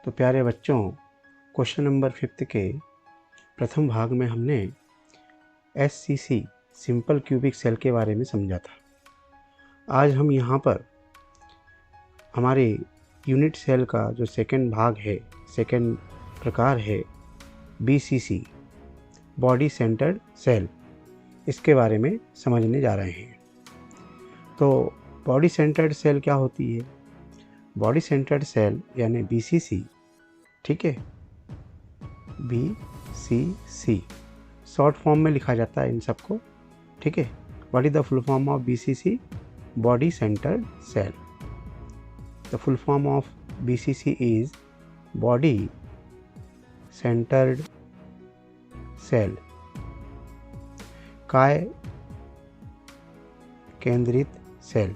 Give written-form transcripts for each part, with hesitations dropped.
तो प्यारे बच्चों, क्वेश्चन नंबर 5 के प्रथम भाग में हमने SCC सिंपल क्यूबिक सेल के बारे में समझा था। आज हम यहाँ पर हमारे यूनिट सेल का जो सेकंड भाग है, सेकंड प्रकार है BCC बॉडी सेंटर्ड सेल, इसके बारे में समझने जा रहे हैं। तो बॉडी सेंटर्ड सेल क्या होती है? बॉडी सेंटर्ड सेल यानी BCC, ठीक है, BCC शॉर्ट फॉर्म में लिखा जाता है इन सबको, ठीक है। What is the full form of BCC? Body centred cell. The full form of BCC is body centred cell, काय केंद्रित सेल।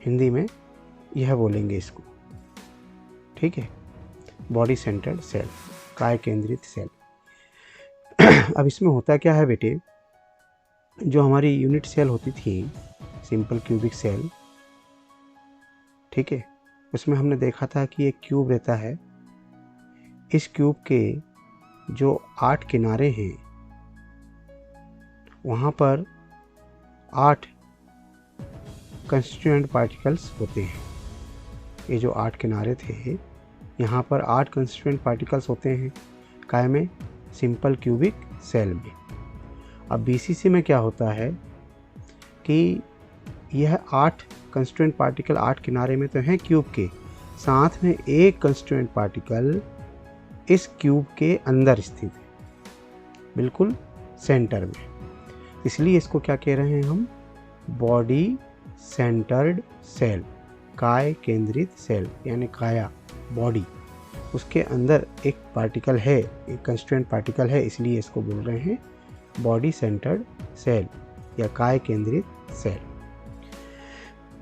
हिंदी में यह बोलेंगे इसको, ठीक है, बॉडी सेंटर्ड सेल, काय केंद्रित सेल। अब इसमें होता क्या है बेटे, जो हमारी यूनिट सेल होती थी सिंपल क्यूबिक सेल, ठीक है, उसमें हमने देखा था कि एक क्यूब रहता है। इस क्यूब के जो 8 किनारे हैं वहाँ पर 8 कंस्टिट्यूएंट पार्टिकल्स होते हैं। ये जो 8 किनारे थे, यहाँ पर 8 कंस्टिट्यूएंट पार्टिकल्स होते हैं काय में? सिंपल क्यूबिक सेल में। अब BCC में क्या होता है कि यह 8 कंस्टिट्यूएंट पार्टिकल 8 किनारे में तो हैं क्यूब के, साथ में एक कंस्टिट्यूएंट पार्टिकल इस क्यूब के अंदर स्थित है, बिल्कुल सेंटर में। इसलिए इसको क्या कह रहे हैं हम? बॉडी सेंटर्ड सेल, काय केंद्रित सेल, यानी काया बॉडी, उसके अंदर एक पार्टिकल है, एक कंस्टिट्यूएंट पार्टिकल है, इसलिए इसको बोल रहे हैं बॉडी सेंटर्ड सेल या काय केंद्रित सेल।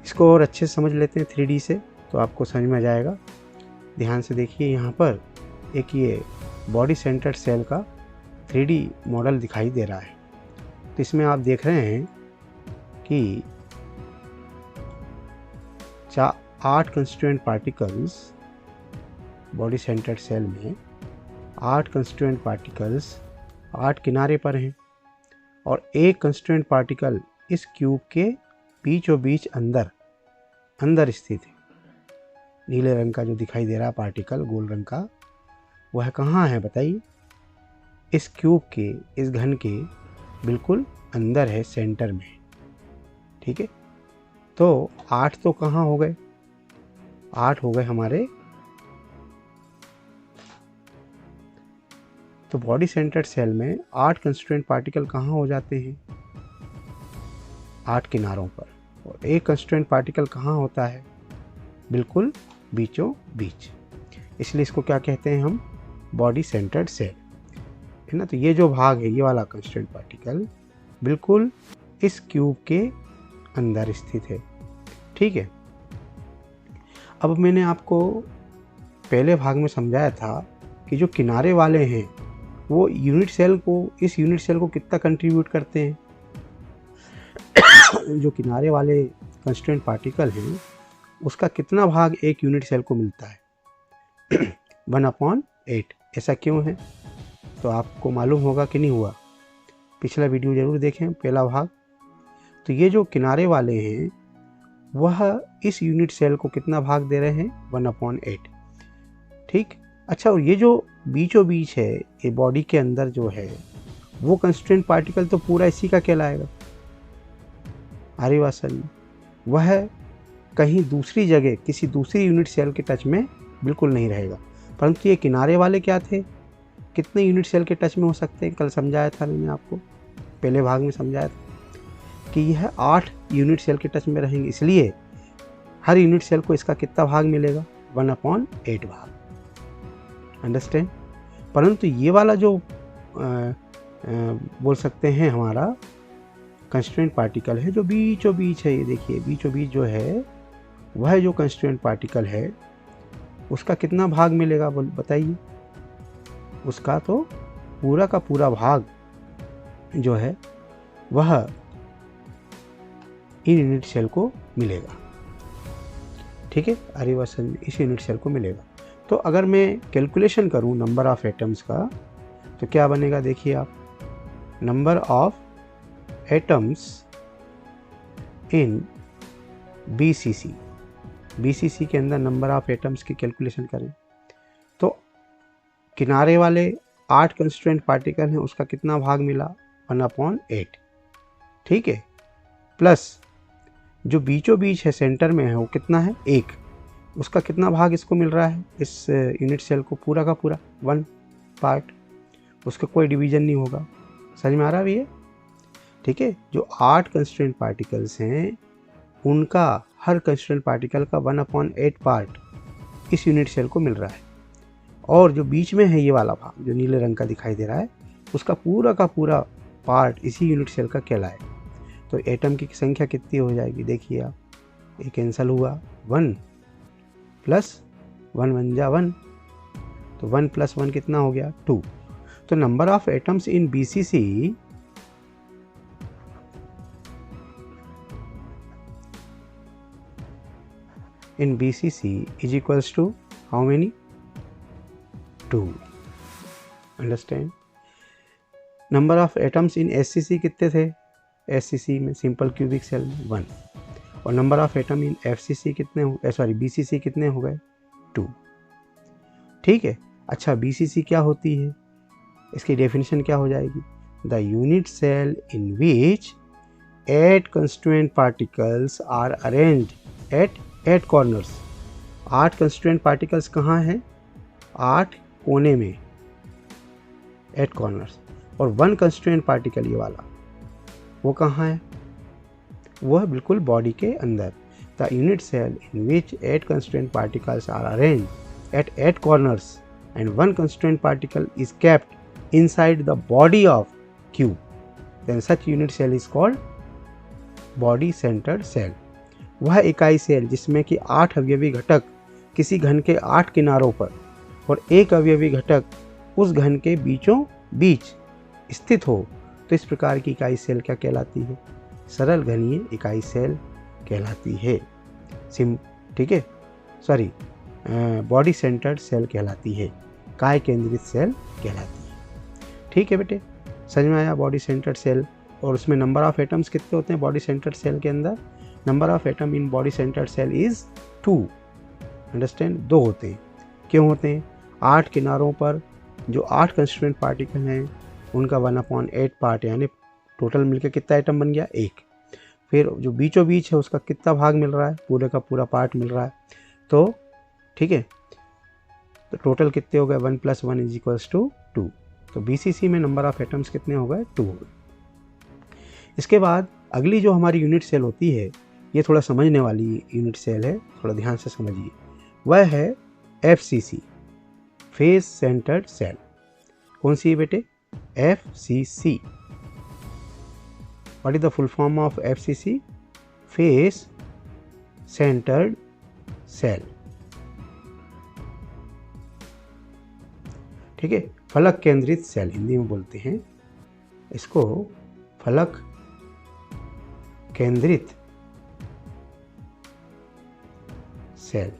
इसको और अच्छे से समझ लेते हैं 3D से, तो आपको समझ में आ जाएगा। ध्यान से देखिए, यहाँ पर एक ये बॉडी सेंटर्ड सेल का 3D मॉडल दिखाई दे रहा है। तो इसमें आप देख रहे हैं कि 8 constituent particles, body centred cell में 8 कंस्टिट्यूएंट पार्टिकल्स 8 किनारे पर हैं और एक कंस्टिट्यूएंट पार्टिकल इस क्यूब के बीचों बीच अंदर स्थित है। नीले रंग का जो दिखाई दे रहा पार्टिकल, गोल रंग का, वह कहाँ है बताइए? इस क्यूब के, इस घन के बिल्कुल अंदर है, सेंटर में, ठीक है। तो 8 तो कहाँ हो गए? 8 हो गए हमारे। तो बॉडी सेंटर्ड सेल में 8 कंस्टिट्यूएंट पार्टिकल कहाँ हो जाते हैं? 8 किनारों पर। और एक कंस्टिट्यूएंट पार्टिकल कहाँ होता है? बिल्कुल बीचों बीच। इसलिए इसको क्या कहते हैं हम? बॉडी सेंटर्ड सेल, है ना। तो ये जो भाग है, ये वाला कंस्टिट्यूएंट पार्टिकल बिल्कुल इस क्यूब के अंदर स्थित है, ठीक है। अब मैंने आपको पहले भाग में समझाया था कि जो किनारे वाले हैं वो यूनिट सेल को, इस यूनिट सेल को कितना कंट्रीब्यूट करते हैं। जो किनारे वाले कंस्टिट्यूएंट पार्टिकल हैं उसका कितना भाग एक यूनिट सेल को मिलता है? 1/8। ऐसा क्यों है? तो आपको मालूम होगा कि नहीं हुआ? पिछला वीडियो ज़रूर देखें, पहला भाग। तो ये जो किनारे वाले हैं वह इस यूनिट सेल को कितना भाग दे रहे हैं? 1/8, ठीक। अच्छा, और ये जो बीचों बीच है, ये बॉडी के अंदर जो है, वो कंस्टिट्यूएंट पार्टिकल तो पूरा इसी का कहलाएगा। आर्यवासन वह कहीं दूसरी जगह, किसी दूसरी यूनिट सेल के टच में बिल्कुल नहीं रहेगा। परंतु ये किनारे वाले क्या थे? कितने यूनिट सेल के टच में हो सकते हैं? कल समझाया था मैंने आपको, पहले भाग में समझाया था कि यह 8 यूनिट सेल के टच में रहेंगे। इसलिए हर यूनिट सेल को इसका कितना भाग मिलेगा? 1/8 भाग। अंडरस्टैंड? परंतु ये वाला जो बोल सकते हैं हमारा कंस्टिट्यूएंट पार्टिकल है, जो बीचों बीच है, ये देखिए बीचों बीच जो है, वह जो कंस्टिट्यूएंट पार्टिकल है उसका कितना भाग मिलेगा बताइए? उसका तो पूरा का पूरा भाग जो है वह इन यूनिट सेल को मिलेगा। ठीक है, आर्यवासन इस यूनिट सेल को मिलेगा। तो अगर मैं कैलकुलेशन करूं नंबर ऑफ एटम्स का तो क्या बनेगा, देखिए आप, number of atoms in BCC, BCC के अंदर नंबर ऑफ एटम्स की कैलकुलेशन करें तो किनारे वाले 8 कंस्टिट्यूएंट पार्टिकल हैं, उसका कितना भाग मिला, 1/8। ठीक है, प्लस जो बीचों बीच है सेंटर में है वो कितना है, 1, उसका कितना भाग इसको मिल रहा है, इस यूनिट सेल को, पूरा का पूरा 1 पार्ट, उसका कोई डिवीजन नहीं होगा। समझ में आ रहा है ये? ठीक है, जो 8 कंस्टिट्यूएंट पार्टिकल्स हैं उनका हर कंस्टिट्यूएंट पार्टिकल का 1/8 पार्ट इस यूनिट सेल को मिल रहा है, और जो बीच में है ये वाला भाग जो नीले रंग का दिखाई दे रहा है उसका पूरा का पूरा पार्ट इसी यूनिट सेल का कहलाए। तो एटम की संख्या कितनी हो जाएगी, देखिए आप, ये कैंसिल हुआ, 1 प्लस 1 1 जा 1, तो 1 + 1 कितना हो गया, 2। तो number of atoms in BCC is equals to how many, 2। Understand. Number of atoms in SCC कितने थे, एससीसी में सिंपल क्यूबिक सेल में 1, और number of atom in FCC कितने बीसीसी कितने हो गए, 2। ठीक है, अच्छा बीसीसी क्या होती है, इसकी डेफिनेशन क्या हो जाएगी, the unit cell in which 8 constituent particles are arranged at 8 corners. 8 constituent particles कहाँ हैं, 8 कोने में, 8 कॉर्नर्स, और 1 कंस्टिट्यूएंट पार्टिकल ये वाला वो कहाँ है, वो है बिल्कुल बॉडी के अंदर। The unit cell in which 8 constituent particles are arranged at 8 corners and 1 constituent particle is kept inside the body of cube, then such unit cell is called body centred cell. वह इकाई cell जिसमें कि 8 अवयवी घटक किसी घन के 8 किनारों पर और 1 अवयवी घटक उस घन के बीचों बीच स्थित हो, तो इस प्रकार की इकाई सेल क्या कहलाती है, सरल घनीय इकाई सेल कहलाती है। ठीक है, सॉरी, बॉडी सेंटर्ड सेल कहलाती है, काय केंद्रित सेल कहलाती है। ठीक है बेटे, समझ में आया बॉडी सेंटर्ड सेल। और उसमें नंबर ऑफ एटम्स कितने होते हैं बॉडी सेंटर्ड सेल के अंदर, number of atom in body centred cell is 2। Understand, 2 होते हैं। क्यों होते हैं, 8 किनारों पर जो 8 कंस्टिट्यूएंट पार्टिकल हैं उनका 1/8 पार्ट, यानी टोटल मिलकर कितना आइटम बन गया, 1। फिर जो बीचों बीच है उसका कितना भाग मिल रहा है, पूरे का पूरा पार्ट मिल रहा है। तो ठीक है, तो टोटल कितने हो गए, 1 + 1 = 2। तो बीसीसी में नंबर ऑफ एटम्स कितने हो गए, 2 हो गए। इसके बाद अगली जो हमारी यूनिट सेल होती है, ये थोड़ा समझने वाली यूनिट सेल है, थोड़ा ध्यान से समझिए, वह है एफसीसी, फेस सेंटर्ड सेल। कौन सी है बेटे, FCC। What is the full form of FCC? Face centered cell। ठीक है, फलक केंद्रित सेल हिंदी में बोलते हैं इसको, फलक केंद्रित सेल।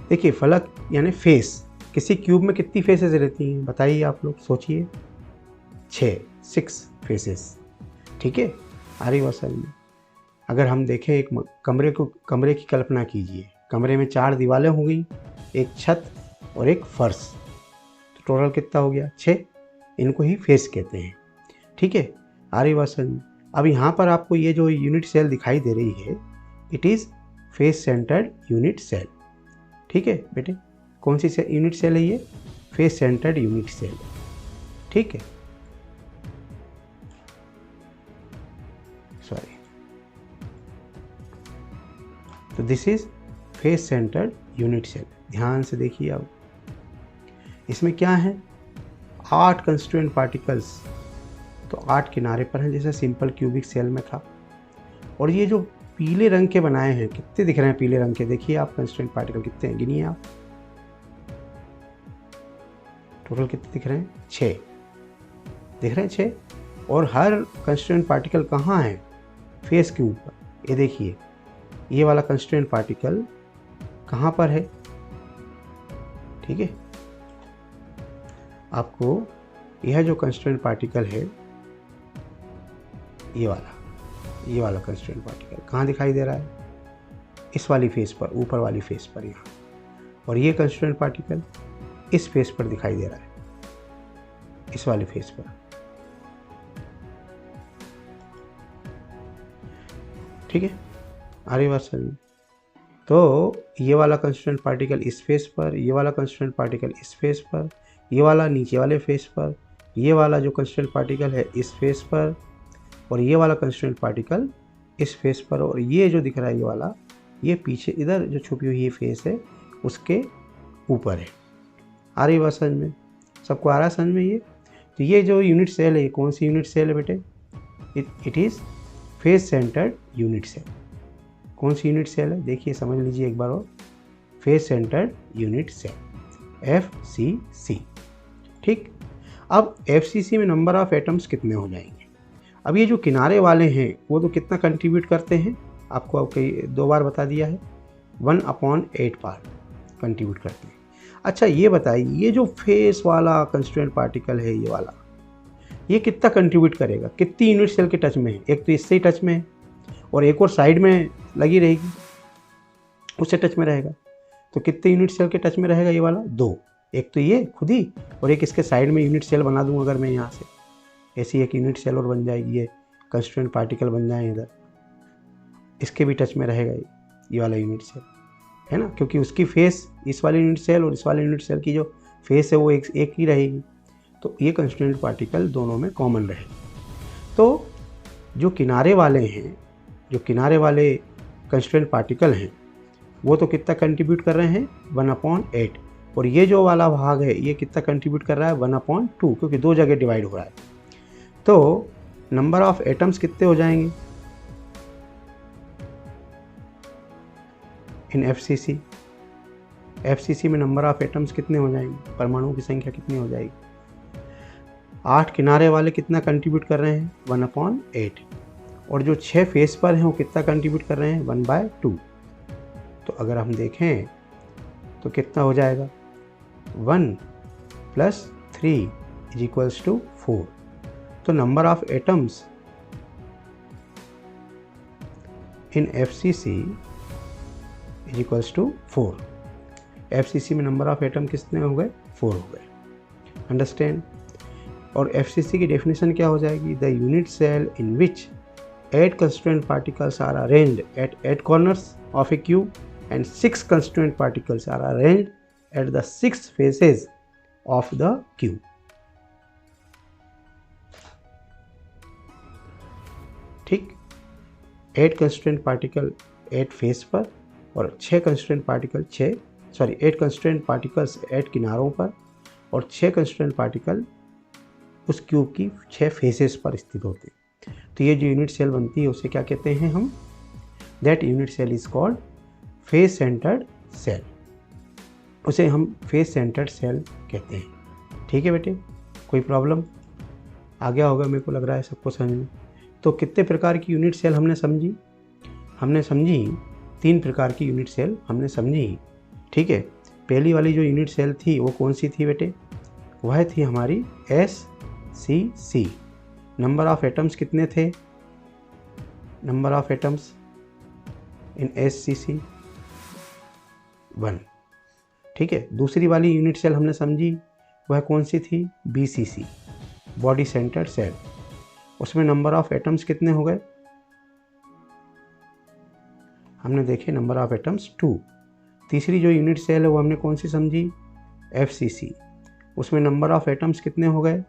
देखिए, फलक यानी फेस, किसी क्यूब में कितनी फेसेस रहती हैं बताइए आप लोग, सोचिए, 6 फेसेस। ठीक है, आर्यवासन में अगर हम देखें एक कमरे की कल्पना कीजिए, कमरे में 4 दीवारें हो गई, एक छत और एक फर्श, तो टोटल कितना हो गया, 6। इनको ही फेस कहते हैं। ठीक है, आर्यवासन। अब यहाँ पर आपको ये जो यूनिट सेल दिखाई दे रही है, it is face centred unit cell. ठीक है बेटे, कौन सी यूनिट सेल है ये, फेस सेंटर्ड यूनिट सेल। ठीक है, सॉरी, तो this is face centred unit cell. ध्यान से देखिए, अब इसमें क्या है, 8 कंस्टिट्यूएंट पार्टिकल्स, तो 8 किनारे पर हैं जैसे सिंपल क्यूबिक सेल में था। और ये जो पीले रंग के बनाए हैं, कितने दिख रहे हैं पीले रंग के, देखिए आप कंस्टिट्यूएंट पार्टिकल कितने हैं, गिनिए आप, टोटल कितने दिख रहे हैं, 6 दिख रहे हैं, 6। और हर कंस्टिट्यूएंट पार्टिकल कहाँ है, फेस के ऊपर, ये देखिए ये वाला कंस्ट्रेंट पार्टिकल कहाँ पर है, ठीक है। आपको यह जो कंस्ट्रेंट पार्टिकल है, ये वाला कंस्ट्रेंट पार्टिकल कहाँ दिखाई दे रहा है, इस वाली फेस पर, ऊपर वाली फेस पर यहाँ, और ये कंस्ट्रेंट पार्टिकल इस फेस पर दिखाई दे रहा है, इस वाली फेस पर, ठीक है। आ रही बात समझ में? तो ये वाला कंस्ट्रेंट पार्टिकल इस फेस पर, ये वाला कंस्ट्रेंट पार्टिकल इस फेस पर, ये वाला नीचे वाले फेस पर, ये वाला जो कंस्ट्रेंट पार्टिकल है इस फेस पर, और ये वाला कंस्ट्रेंट पार्टिकल इस फेस पर, और ये जो दिख रहा है ये वाला, ये पीछे इधर जो छुपी हुई ये फेस है उसके ऊपर है। आ रही बात समझ में? सबको आ रहा है समझ में ये? तो ये जो यूनिट सेल है, ये कौन सी यूनिट सेल है बेटे? It is face centred unit cell. कौन सी यूनिट सेल है? देखिए समझ लीजिए एक बार और, face centred unit cell, FCC, ठीक। अब FCC में नंबर ऑफ एटम्स कितने हो जाएंगे? अब ये जो किनारे वाले हैं वो तो कितना कंट्रीब्यूट करते हैं, आपको अब कई 2 बार बता दिया है, 1/8 पार्ट कंट्रीब्यूट करते हैं। अच्छा ये बताइए, ये जो फेस वाला कंस्ट्रेंट पार्टिकल है ये वाला, ये कितना कंट्रीब्यूट करेगा, कितनी यूनिट सेल के टच में है? एक तो इससे ही टच में है और एक और साइड में लगी रहेगी, उससे टच में रहेगा, तो कितने यूनिट सेल के टच में रहेगा ये वाला? 2। एक तो ये खुद ही, और एक इसके साइड में यूनिट सेल बना दूँ अगर मैं यहाँ से, ऐसी एक यूनिट सेल और बन जाएगी, ये कंस्ट्रेंट पार्टिकल बन जाए इधर, इसके भी टच में रहेगा ये वाला यूनिट सेल, है ना, क्योंकि उसकी फेस इस वाले यूनिट सेल और इस वाले यूनिट सेल की जो फेस है वो एक ही रहेगी, तो ये कंस्ट्रेंट पार्टिकल दोनों में कॉमन रहेगा। तो जो किनारे वाले हैं, जो किनारे वाले कंस्ट्रेंट पार्टिकल हैं, वो तो कितना कंट्रीब्यूट कर रहे हैं? 1/8, और ये जो वाला भाग है ये कितना कंट्रीब्यूट कर रहा है? 1/2, क्योंकि 2 जगह डिवाइड हो रहा है। तो नंबर ऑफ एटम्स कितने हो जाएंगे इन FCC? FCC में नंबर ऑफ एटम्स कितने हो जाएंगे, परमाणुओं की संख्या कितनी हो जाएगी? 8 किनारे वाले कितना कंट्रीब्यूट कर रहे हैं? 1/8, और जो 6 फेस पर हैं वो कितना कंट्रीब्यूट कर रहे हैं? 1/2। तो अगर हम देखें तो कितना हो जाएगा? 1 + 3 = 4। तो number of atoms in FCC = 4। FCC में नंबर ऑफ एटम कितने हो गए? 4 हो गए। अंडरस्टैंड? और FCC की डेफिनेशन क्या हो जाएगी? The unit cell in which 8 constituent particles are arranged at 8 corners of a cube and 6 constituent particles are arranged at the 6 faces of the cube. ठीक, 8 constituent particle 8 फेस पर और 6 constituent particle 8 constituent particles 8 किनारों पर और 6 constituent particle उस cube की 6 faces पर स्थित होते हैं। तो ये जो यूनिट सेल बनती है उसे क्या कहते हैं हम? That unit cell is called face centred cell. उसे हम फेस सेंटर्ड सेल कहते हैं। ठीक है बेटे, कोई प्रॉब्लम आ गया होगा मेरे को लग रहा है सबको समझ में। तो कितने प्रकार की यूनिट सेल हमने समझी? हमने समझी 3 प्रकार की यूनिट सेल हमने समझी। ठीक है, पहली वाली जो यूनिट सेल थी वो कौन सी थी बेटे? वह थी हमारी SCC। नंबर ऑफ एटम्स कितने थे? Number of atoms in SCC 1। ठीक है, दूसरी वाली यूनिट सेल हमने समझी वह कौन सी थी? BCC, body centred cell. उसमें नंबर ऑफ एटम्स कितने हो गए? हमने देखे नंबर ऑफ एटम्स 2। तीसरी जो यूनिट सेल है वो हमने कौन सी समझी? FCC। उसमें नंबर ऑफ एटम्स कितने हो गए?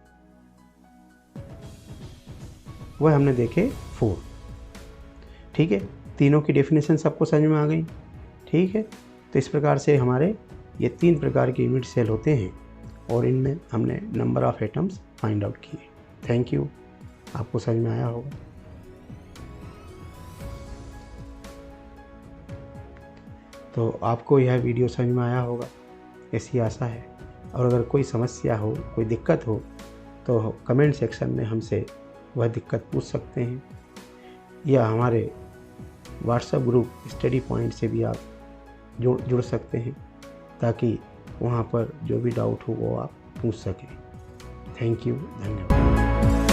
वह हमने देखे 4। ठीक है, तीनों की डेफिनेशन सबको समझ में आ गई। ठीक है, तो इस प्रकार से हमारे ये 3 प्रकार के यूनिट सेल होते हैं और इनमें हमने number of atoms find out किए। थैंक यू, आपको समझ में आया होगा। तो आपको यह वीडियो समझ में आया होगा ऐसी आशा है। और अगर कोई समस्या हो, कोई दिक्कत हो तो कमेंट सेक्शन में हमसे वह दिक्कत पूछ सकते हैं। या हमारे व्हाट्सएप ग्रुप स्टडी पॉइंट से भी आप जुड़ सकते हैं, ताकि वहाँ पर जो भी डाउट हो वो आप पूछ सकें। थैंक यू, धन्यवाद।